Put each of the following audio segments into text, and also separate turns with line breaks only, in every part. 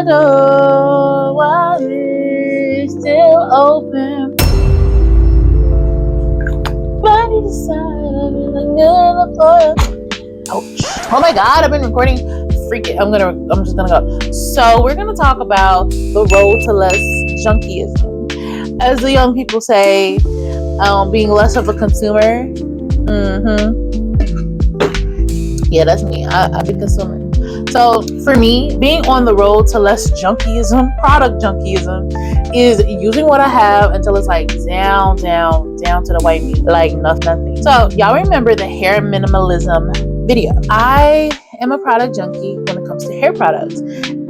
the door while it's still open. Body decided. Ouch. Oh my god, I've been recording. Freak it. I'm just gonna go. So we're gonna talk about the road to less junkyism. As the young people say, being less of a consumer. Yeah, that's me. I be consuming. So for me, being on the road to less junkyism, product junkyism, is using what I have until it's like down to the white meat, like nothing. So y'all remember the hair minimalism video? I am a product junkie when it comes to hair products,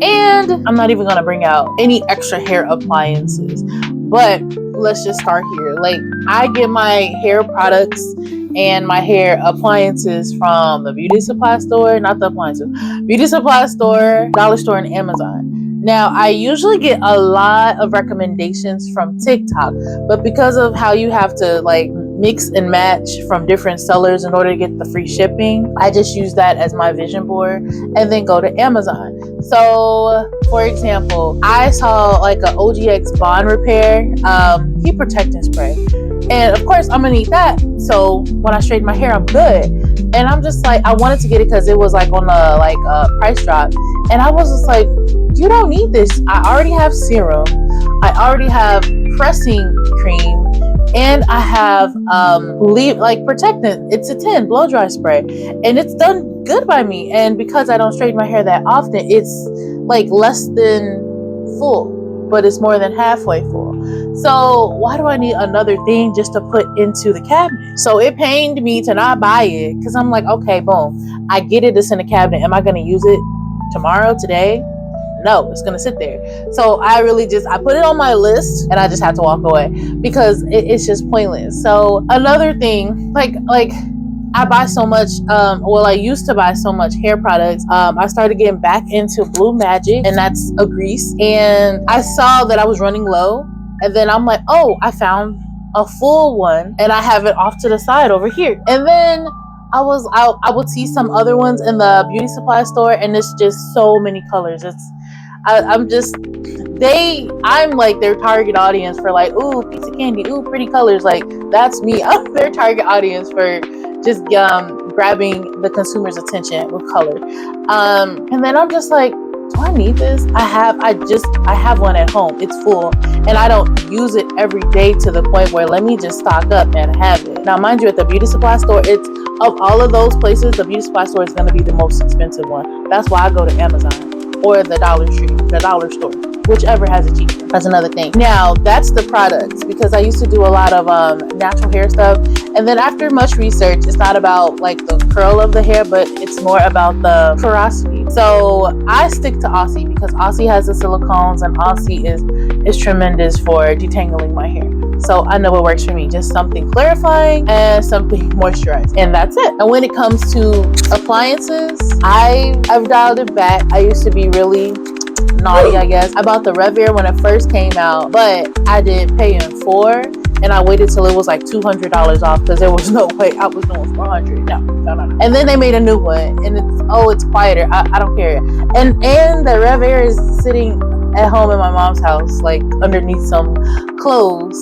and I'm not even gonna bring out any extra hair appliances, but let's just start here. Like, I get my hair products and my hair appliances from the beauty supply store, beauty supply store, dollar store, and Amazon. Now, I usually get a lot of recommendations from TikTok, but because of how you have to like mix and match from different sellers in order to get the free shipping, I just use that as my vision board and then go to Amazon. So, for example, I saw like a OGX bond repair heat protectant spray. And of course, I'm gonna need that. So when I straighten my hair, I'm good. And I'm just like, I wanted to get it because it was like on a price drop. And I was just like, you don't need this. I already have serum. I already have pressing cream. And I have protectant. It's a 10 blow dry spray. And it's done good by me. And because I don't straighten my hair that often, it's like less than full, but it's more than halfway full. So why do I need another thing just to put into the cabinet? So it pained me to not buy it because I'm like, okay, boom, I get it. It's in the cabinet. Am I going to use it tomorrow, today? No, it's going to sit there. So I put it on my list and I just had to walk away because it's just pointless. So another thing, like I buy so much, I used to buy so much hair products. I started getting back into Blue Magic, and that's a grease. And I saw that I was running low. And then I'm like, oh, I found a full one and I have it off to the side over here. And then I would see some other ones in the beauty supply store, and it's just so many colors. I'm like their target audience for like, ooh, piece of candy, ooh, pretty colors. Like, that's me. I'm their target audience for just grabbing the consumer's attention with color. And then I'm just like, do I need this? I have one at home. It's full and I don't use it every day to the point where let me just stock up and have it. Now, mind you, at the beauty supply store, it's of all of those places, the beauty supply store is going to be the most expensive one. That's why I go to Amazon or the dollar store, whichever has it cheaper. That's another thing. Now, that's the products, because I used to do a lot of natural hair stuff. And then after much research, it's not about like the curl of the hair, but it's more about the porosity. So I stick to Aussie because Aussie has the silicones, and Aussie is tremendous for detangling my hair. So I know what works for me. Just something clarifying and something moisturizing. And that's it. And when it comes to appliances, I've dialed it back. I used to be really naughty, I guess. I bought the Rev-Air when it first came out, but I did pay in full, and I waited till it was like $200 off because there was no way I was doing $400. No. And then they made a new one, and it's quieter. I don't care. And the Rev-Air is sitting at home in my mom's house, like underneath some clothes,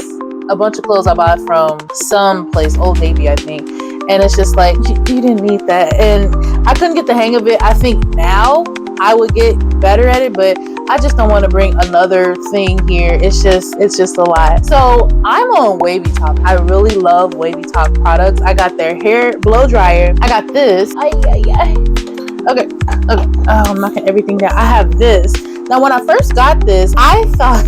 a bunch of clothes I bought from some place, Old Navy, I think. And it's just like, you didn't need that. And I couldn't get the hang of it. I think now I would get better at it, but I just don't want to bring another thing here. It's just a lot. So I'm on Wavy Top. I really love Wavy Top products. I got their hair blow dryer. I got this. Okay. Oh, I'm knocking everything down. I have this. Now, when I first got this, I thought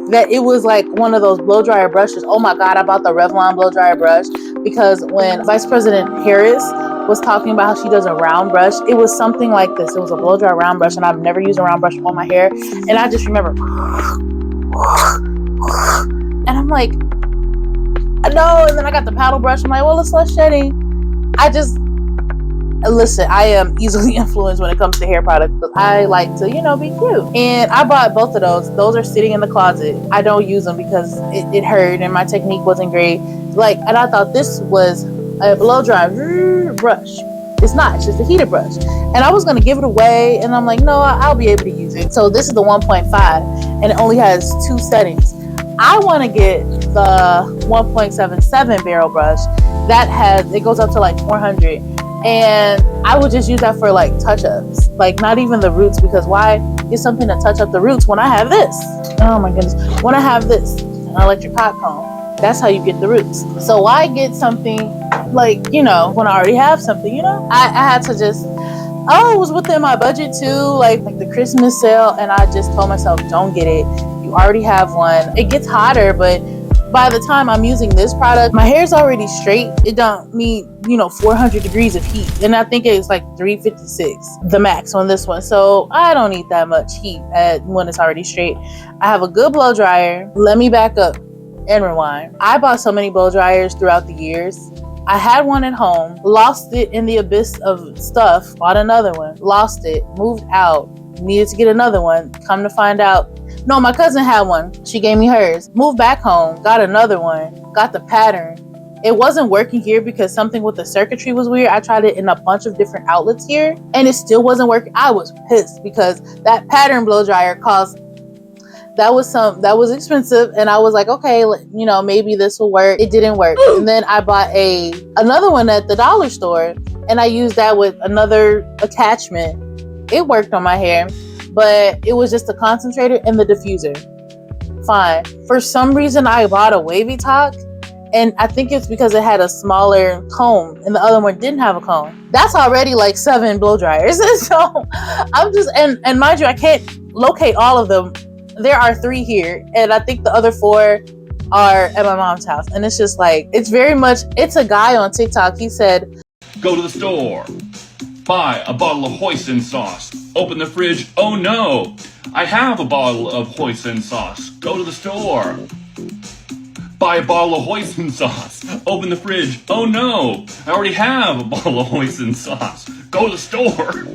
that it was like one of those blow dryer brushes. Oh my God, I bought the Revlon blow dryer brush because when Vice President Harris was talking about how she does a round brush, it was something like this. It was a blow dry round brush, and I've never used a round brush on my hair. And I just remember, and I'm like, no. And then I got the paddle brush. I'm like, well, it's less shedding. Listen, I am easily influenced when it comes to hair products because I like to, be cute. And I bought both of those. Those are sitting in the closet. I don't use them because it hurt and my technique wasn't great. And I thought this was a blow dry brush. It's not. It's just a heated brush. And I was going to give it away, and I'm like, no, I'll be able to use it. So this is the 1.5, and it only has 2 settings. I want to get the 1.77 barrel brush that it goes up to like 400, and I would just use that for like touch-ups, like not even the roots, because why get something to touch up the roots when I have this? Oh my goodness. When I have this, an electric hot comb, that's how you get the roots. So why get something like, when I already have something, I had to just, it was within my budget too, like the Christmas sale, and I just told myself, don't get it. You already have one. It gets hotter, but by the time I'm using this product, my hair's already straight. It don't need, 400 degrees of heat. And I think it's like 356, the max on this one. So I don't need that much heat when it's already straight. I have a good blow dryer. Let me back up and rewind. I bought so many blow dryers throughout the years. I had one at home, lost it in the abyss of stuff, bought another one, lost it, moved out, needed to get another one. Come to find out, no, my cousin had one. She gave me hers. Moved back home, got another one, got the pattern. It wasn't working here because something with the circuitry was weird. I tried it in a bunch of different outlets here, and it still wasn't working. I was pissed because that pattern blow dryer cost, that was expensive, and I was like, okay, maybe this will work. It didn't work. And then I bought another one at the dollar store, and I used that with another attachment. It worked on my hair, but it was just the concentrator and the diffuser. Fine. For some reason, I bought a wavy talk, and I think it's because it had a smaller comb, and the other one didn't have a comb. That's already like 7 blow dryers. So I'm just, and mind you, I can't locate all of them. There are 3 here, and I think the other 4 are at my mom's house. And it's just like, it's a guy on TikTok. He said,
go to the store, buy a bottle of hoisin sauce, open the fridge, oh no, I have a bottle of hoisin sauce. Go to the store, buy a bottle of hoisin sauce, open the fridge, oh no, I already have a bottle of hoisin sauce. Go to the store,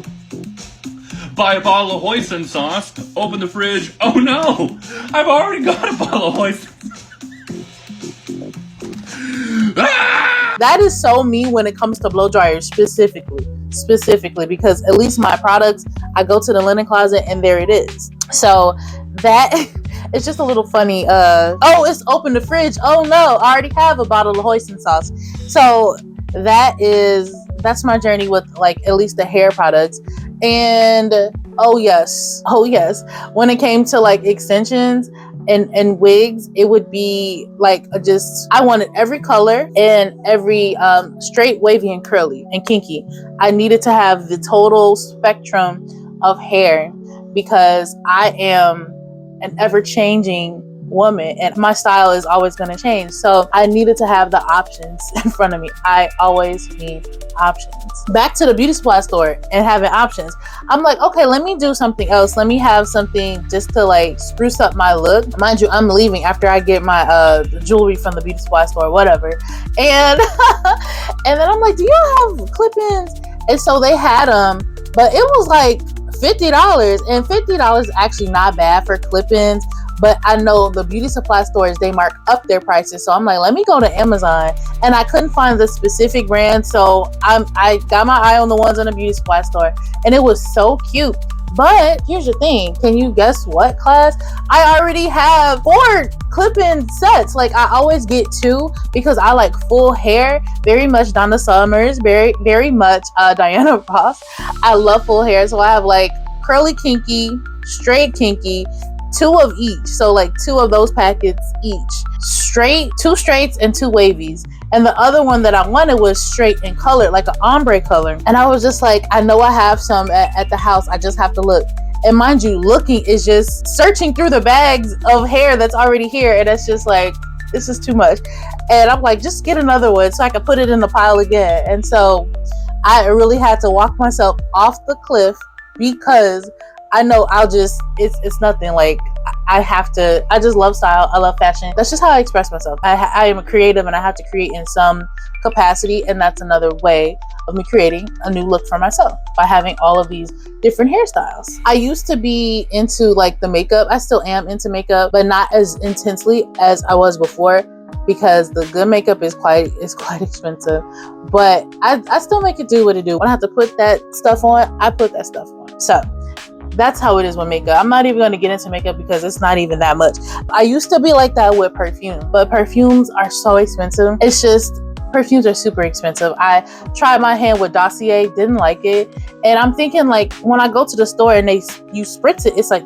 buy a bottle of hoisin sauce, open the fridge, oh no, I've already got a bottle of hoisin.
That is so me when it comes to blow dryers specifically, because at least my products, I go to the linen closet and there it is. So that it's just a little funny. It's open the fridge. Oh no, I already have a bottle of hoisin sauce. So that's my journey with like at least the hair products. And oh yes, when it came to like extensions and wigs, it would be like I wanted every color and every straight, wavy, and curly and kinky. I needed to have the total spectrum of hair because I am an ever-changing woman and my style is always going to change. So I needed to have the options in front of me. I always need options. Back to the beauty supply store and having options. I'm like, okay, let me do something else. Let me have something just to like spruce up my look. Mind you, I'm leaving after I get my jewelry from the beauty supply store, whatever. And and then I'm like, do you have clip-ins? And so they had them, but it was like $50, and $50 is actually not bad for clip-ins. But I know the beauty supply stores, they mark up their prices. So I'm like, let me go to Amazon. And I couldn't find the specific brand. So I got my eye on the ones in the beauty supply store. And it was so cute. But here's the thing. Can you guess what, class? I already have 4 clip-in sets. Like I always get 2 because I like full hair. Very much Donna Summers. Very, very much Diana Ross. I love full hair. So I have like curly kinky, straight kinky, 2 of each. So like 2 of those packets each. Straight, 2 straights and 2 wavies. And the other one that I wanted was straight and colored, like an ombre color. And I was just like, I know I have some at the house. I just have to look. And mind you, looking is just searching through the bags of hair that's already here. And it's just like, this is too much. And I'm like, just get another one so I can put it in the pile again. And so I really had to walk myself off the cliff because I know it's nothing. Like I just love style. I love fashion. That's just how I express myself. I am a creative and I have to create in some capacity. And that's another way of me creating a new look for myself by having all of these different hairstyles. I used to be into like the makeup. I still am into makeup, but not as intensely as I was before. because the good makeup is quite expensive. But I still make it do what it do. When I have to put that stuff on, I put that stuff on. So that's how it is with makeup. I'm not even going to get into makeup because it's not even that much. I used to be like that with perfume, but perfumes are so expensive. It's just, perfumes are super expensive. I tried my hand with Dossier, didn't like it. And I'm thinking, like, when I go to the store and you spritz it, it's like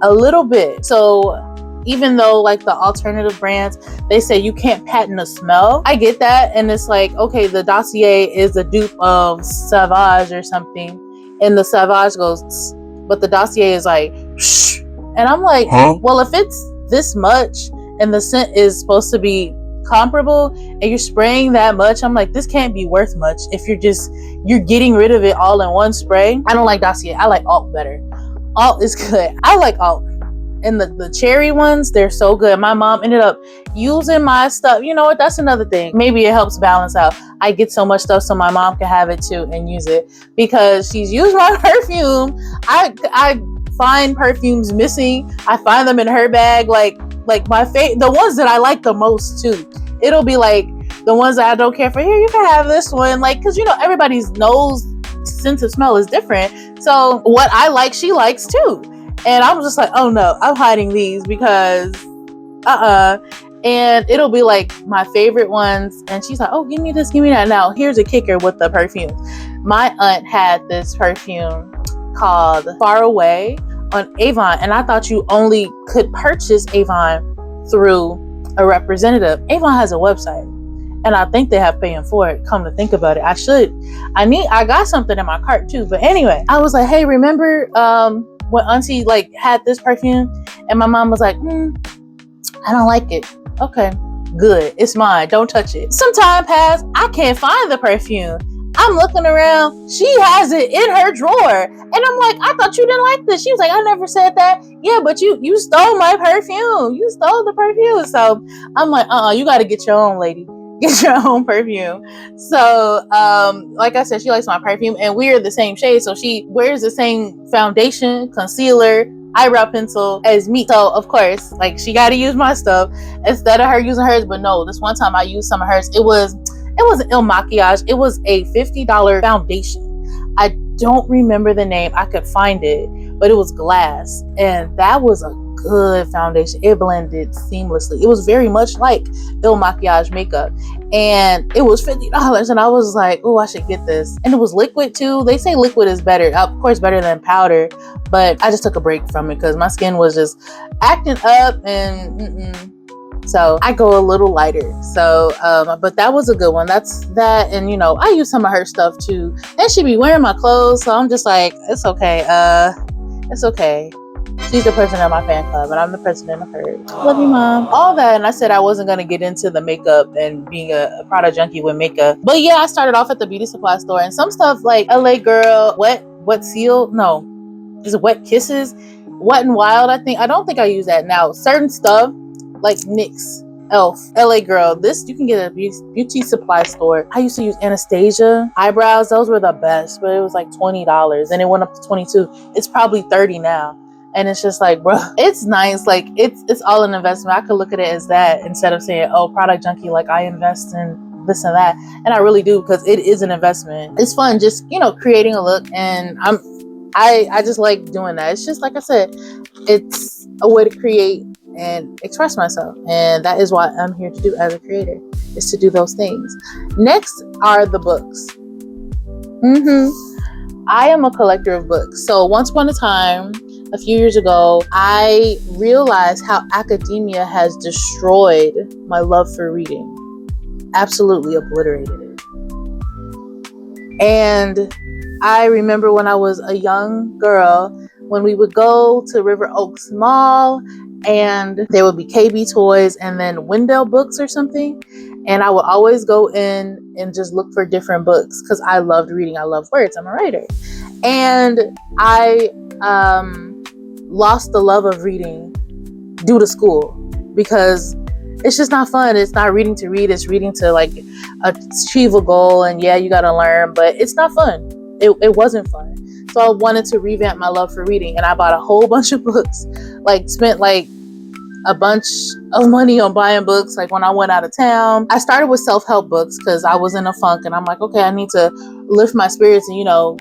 a little bit. So even though like the alternative brands, they say you can't patent a smell, I get that. And it's like, okay, the Dossier is a dupe of Sauvage or something, and the Sauvage goes, but the Dossier is like, shh. And I'm like, well, if it's this much and the scent is supposed to be comparable and you're spraying that much, I'm like, this can't be worth much if you're getting rid of it all in one spray. I don't like Dossier. I like Alt better. Alt is good. I like Alt. And the cherry ones, they're so good. My mom ended up using my stuff. You know what? That's another thing. Maybe it helps balance out. I get so much stuff so my mom can have it too and use it because she's used my perfume. I find perfumes missing. I find them in her bag. Like the ones that I like the most too. It'll be like the ones that I don't care for. Here, you can have this one. Like, because everybody's nose sense of smell is different. So what I like, she likes too. And I'm just like, oh no, I'm hiding these because and it'll be like my favorite ones. And she's like, oh, give me this, give me that. Now, here's a kicker with the perfume. My aunt had this perfume called Far Away on Avon. And I thought you only could purchase Avon through a representative. Avon has a website. And I think they have paying for it. Come to think about it, I got something in my cart too. But anyway, I was like, hey, remember when auntie like had this perfume? And my mom was like, I don't like it. Okay, good. It's mine. Don't touch it. Some time passed. I can't find the perfume. I'm looking around. She has it in her drawer. And I'm like, I thought you didn't like this. She was like, I never said that. Yeah, but you stole my perfume. You stole the perfume. So I'm like, you got to get your own, lady. Get your own perfume. So like I said, she likes my perfume and we're the same shade. So she wears the same foundation, concealer, eyebrow pencil as me. So of course, like, she got to use my stuff instead of her using hers. But no, this one time I used some of hers. It wasn't Il Makiage. It was a $50 foundation. I don't remember the name. I could find it, but it was glass, and that was a good foundation. It blended seamlessly. It was very much like Il Makiage makeup, and it was $50. And I was like, oh, I should get this. And it was liquid too. They say liquid is better, of course, better than powder, but I just took a break from it because my skin was just acting up and so I go a little lighter. So, but that was a good one. That's that. And, I use some of her stuff too. And she be wearing my clothes. So I'm just like, it's okay. It's okay. She's the president of my fan club and I'm the president of hers. Love you, Mom. All that. And I said I wasn't going to get into the makeup and being a product junkie with makeup. But yeah, I started off at the beauty supply store and some stuff like LA Girl, Wet Seal. No, is it Wet Kisses? Wet and Wild, I think. I don't think I use that now. Certain stuff like NYX, Elf, LA Girl. This you can get at a beauty supply store. I used to use Anastasia eyebrows. Those were the best, but it was like $20 and it went up to $22. It's probably $30 now. And it's just like, bro, it's nice. Like it's all an investment. I could look at it as that instead of saying, oh, product junkie, like I invest in this and that. And I really do, because it is an investment. It's fun just, creating a look, and I just like doing that. It's just like I said, it's a way to create and express myself, and that is what I'm here to do as a creator, is to do those things. Next are the books. I am a collector of books. So once upon a time, a few years ago, I realized how academia has destroyed my love for reading, absolutely obliterated it. And I remember when I was a young girl, when we would go to River Oaks Mall, and there would be KB Toys and then Wendell Books or something. And I would always go in and just look for different books because I loved reading. I love words. I'm a writer. And I lost the love of reading due to school, because it's just not fun. It's not reading to read. It's reading to like achieve a goal. And yeah, you got to learn, but it's not fun. It wasn't fun. So I wanted to revamp my love for reading, and I bought a whole bunch of books, like spent like a bunch of money on buying books. Like when I went out of town, I started with self-help books because I was in a funk and I'm like, okay, I need to lift my spirits and,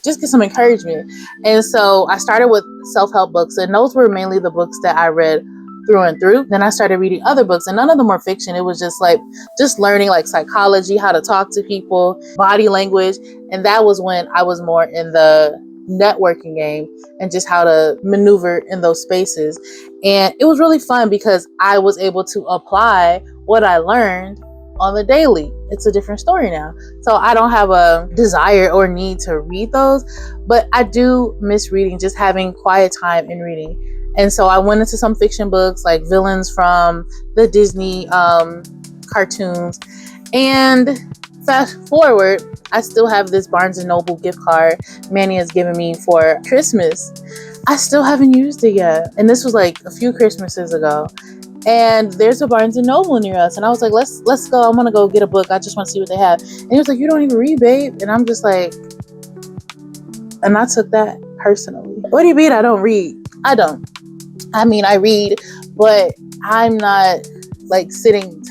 just get some encouragement. And so I started with self-help books, and those were mainly the books that I read through and through. Then I started reading other books, and none of them were fiction. It was just learning like psychology, how to talk to people, body language. And that was when I was more in the networking game and just how to maneuver in those spaces. And it was really fun because I was able to apply what I learned on the daily. It's a different story now. So I don't have a desire or need to read those, but I do miss reading, just having quiet time and reading. And so I went into some fiction books like villains from the Disney cartoons. And fast forward, I still have this Barnes & Noble gift card Manny has given me for Christmas. I still haven't used it yet. And this was like a few Christmases ago. And there's a Barnes & Noble near us. And I was like, let's go. I'm going to go get a book. I just want to see what they have. And he was like, you don't even read, babe. And I'm just like, and I took that personally. What do you mean I don't read? I don't. I mean, I read, but I'm not like sitting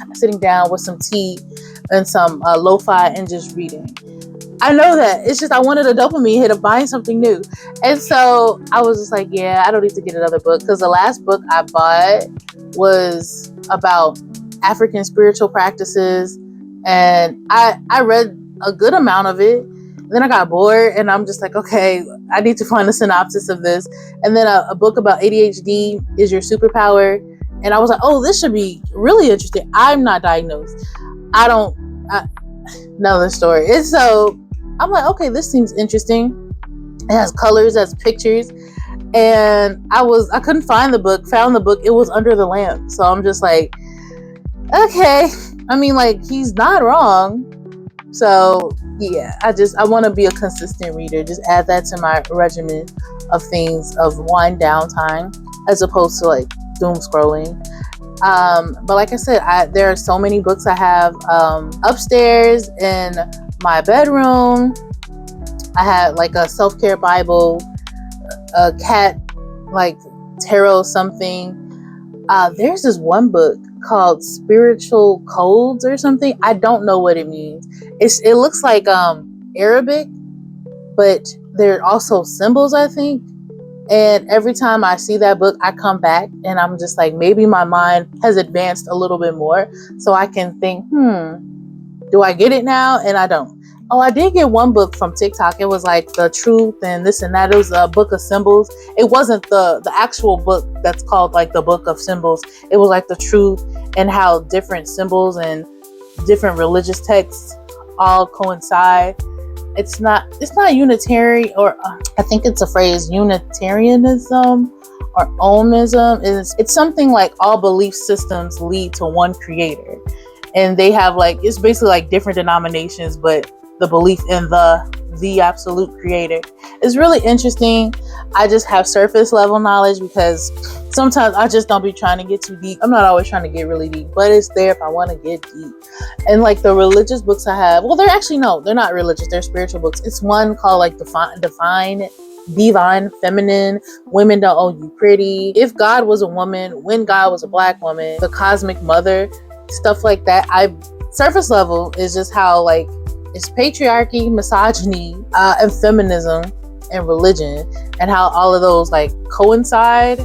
down with some tea and some lo-fi and just reading. I know that. It's just I wanted a dopamine hit of buying something new. And so I was just like, yeah, I don't need to get another book. Because the last book I bought was about African spiritual practices. And I read a good amount of it. Then I got bored and I'm just like, okay, I need to find a synopsis of this. And then a book about ADHD is your superpower. And I was like, oh, this should be really interesting. I'm not diagnosed. I know the story. And so I'm like, okay, this seems interesting. It has colors, it has pictures. And I couldn't find the book, found the book. It was under the lamp. So I'm just like, okay. I mean, like, he's not wrong. So yeah, I want to be a consistent reader. Just add that to my regimen of things, of wind down time, as opposed to like doom scrolling. But like I said, there are so many books I have upstairs in my bedroom. I had like a self-care Bible, a cat like tarot something. There's this one book called Spiritual Codes or something. I don't know what it means. It looks like Arabic, but there are also symbols, I think. And every time I see that book, I come back and I'm just like, maybe my mind has advanced a little bit more so I can think, do I get it now? And I don't. Oh, I did get one book from TikTok. It was like the truth and this and that. It was a book of symbols. It wasn't the actual book that's called like the book of symbols. It was like the truth and how different symbols and different religious texts all coincide. It's not unitary, or I think it's a phrase, Unitarianism or Omism. It's something like all belief systems lead to one creator. And they have like, it's basically like different denominations, but the belief in the absolute creator is really interesting. I just have surface level knowledge because sometimes I just don't be trying to get too deep. I'm not always trying to get really deep, but it's there if I want to get deep. And like the religious books I have, well, they're not religious. They're spiritual books. It's one called like Divine Feminine, Women Don't Owe You Pretty, If God Was a Woman, When God Was a Black Woman, The Cosmic Mother, stuff like that. Surface level is just how like it's patriarchy, misogyny, and feminism and religion, and how all of those like coincide,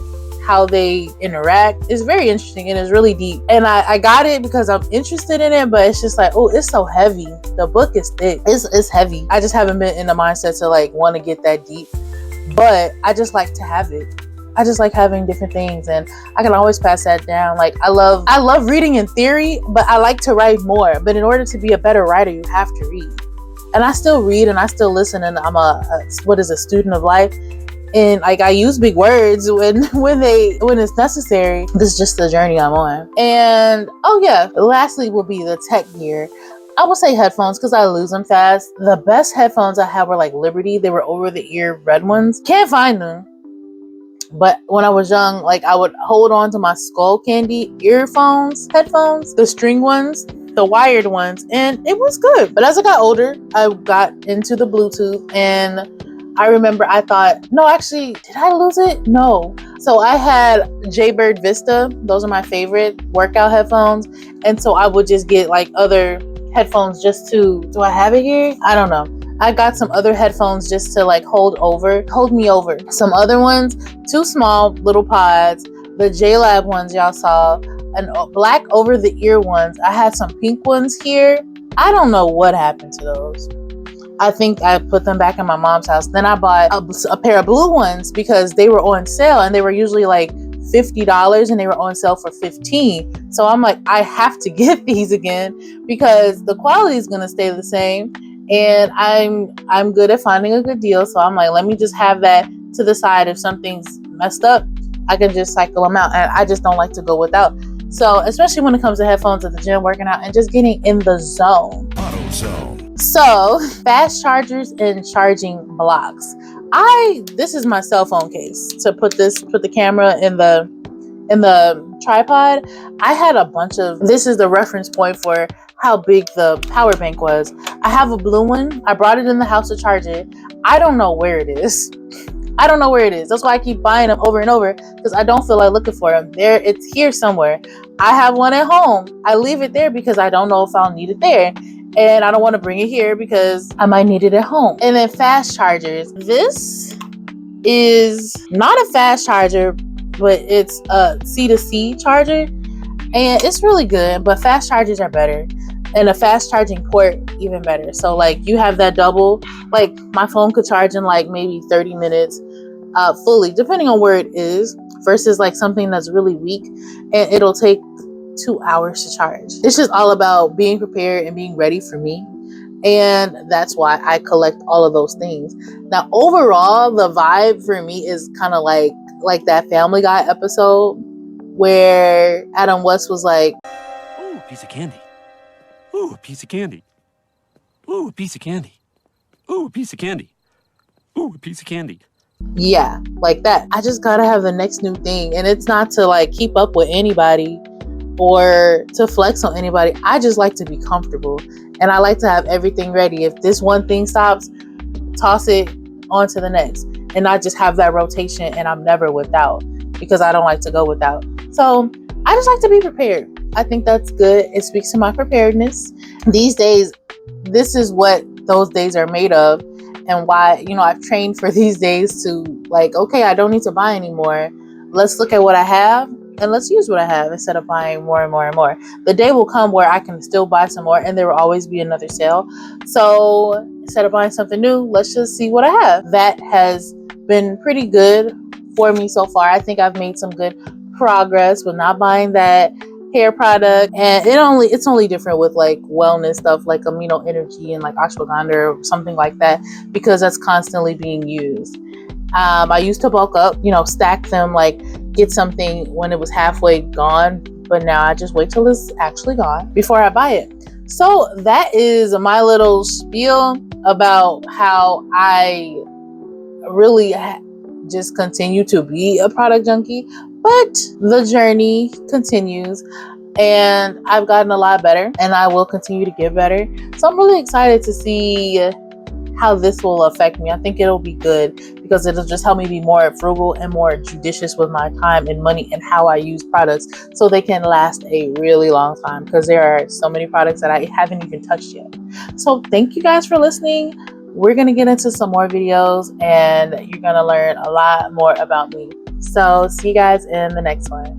how they interact. It's very interesting and it's really deep. And I got it because I'm interested in it, but it's just like, oh, it's so heavy. The book is thick. It's heavy. I just haven't been in the mindset to like want to get that deep, but I just like to have it. I just like having different things, and I can always pass that down. Like I love reading in theory, but I like to write more. But in order to be a better writer, you have to read. And I still read and I still listen, and I'm a student of life. And like I use big words when it's necessary. This is just the journey I'm on. And oh yeah, lastly will be the tech gear. I would say headphones because I lose them fast. The best headphones I had were like Liberty. They were over the ear red ones. Can't find them. But when I was young, like I would hold on to my Skull Candy headphones, the string ones, the wired ones, and it was good. But as I got older, I got into the Bluetooth, and I remember I thought, no, actually, did I lose it? No. So I had Jaybird Vista. Those are my favorite workout headphones. And so I would just get like other headphones just to, do I have it here? I don't know. I got some other headphones just to like hold me over. Some other ones, two small little pods, the JLab ones y'all saw, and black over the ear ones. I had some pink ones here. I don't know what happened to those. I think I put them back in my mom's house. Then I bought a pair of blue ones because they were on sale, and they were usually like $50 and they were on sale for $15. So I'm like, I have to get these again because the quality is going to stay the same. And I'm good at finding a good deal. So I'm like, let me just have that to the side. If something's messed up, I can just cycle them out. And I just don't like to go without. So especially when it comes to headphones at the gym, working out and just getting in the zone.
AutoZone.
So fast chargers and charging blocks. This is my cell phone case to put the camera in the tripod. I had a bunch of, this is the reference point for how big the power bank was. I have a blue one. I brought it in the house to charge it. I don't know where it is. That's why I keep buying them over and over, because I don't feel like looking for them. It's here somewhere. I have one at home. I leave it there because I don't know if I'll need it there. And I don't want to bring it here because I might need it at home. And then fast chargers. This is not a fast charger, but it's a C2C charger. And it's really good, but fast chargers are better. And a fast charging port, even better. So like you have that double, like my phone could charge in like maybe 30 minutes fully, depending on where it is, versus like something that's really weak and it'll take 2 hours to charge. It's just all about being prepared and being ready for me. And that's why I collect all of those things. Now, overall, the vibe for me is kind of like that Family Guy episode where Adam West was like,
Ooh, a piece of candy. Ooh, a piece of candy. Ooh, a piece of candy. Ooh, a piece of candy. Ooh, a piece of candy.
yeah, like that. I just gotta have the next new thing. And it's not to like keep up with anybody or to flex on anybody. I just like to be comfortable. And I like to have everything ready. If this one thing stops, toss it on to the next. And not just have that rotation and I'm never without, because I don't like to go without. So I just like to be prepared. I think that's good. It speaks to my preparedness. These days, this is what those days are made of, and why, I've trained for these days to like, okay, I don't need to buy anymore. Let's look at what I have and let's use what I have instead of buying more and more and more. The day will come where I can still buy some more and there will always be another sale. So instead of buying something new, let's just see what I have. That has been pretty good for me so far. I think I've made some good progress with not buying that hair product, and it's only different with like wellness stuff like amino energy and like ashwagandha or something like that, because that's constantly being used. I used to bulk up, stack them, like get something when it was halfway gone, but now I just wait till it's actually gone before I buy it. So that is my little spiel about how I really just continue to be a product junkie, but the journey continues and I've gotten a lot better and I will continue to get better. So I'm really excited to see how this will affect me. I think it'll be good because it'll just help me be more frugal and more judicious with my time and money and how I use products so they can last a really long time, because there are so many products that I haven't even touched yet. So thank you guys for listening. We're going to get into some more videos and you're going to learn a lot more about me. So see you guys in the next one.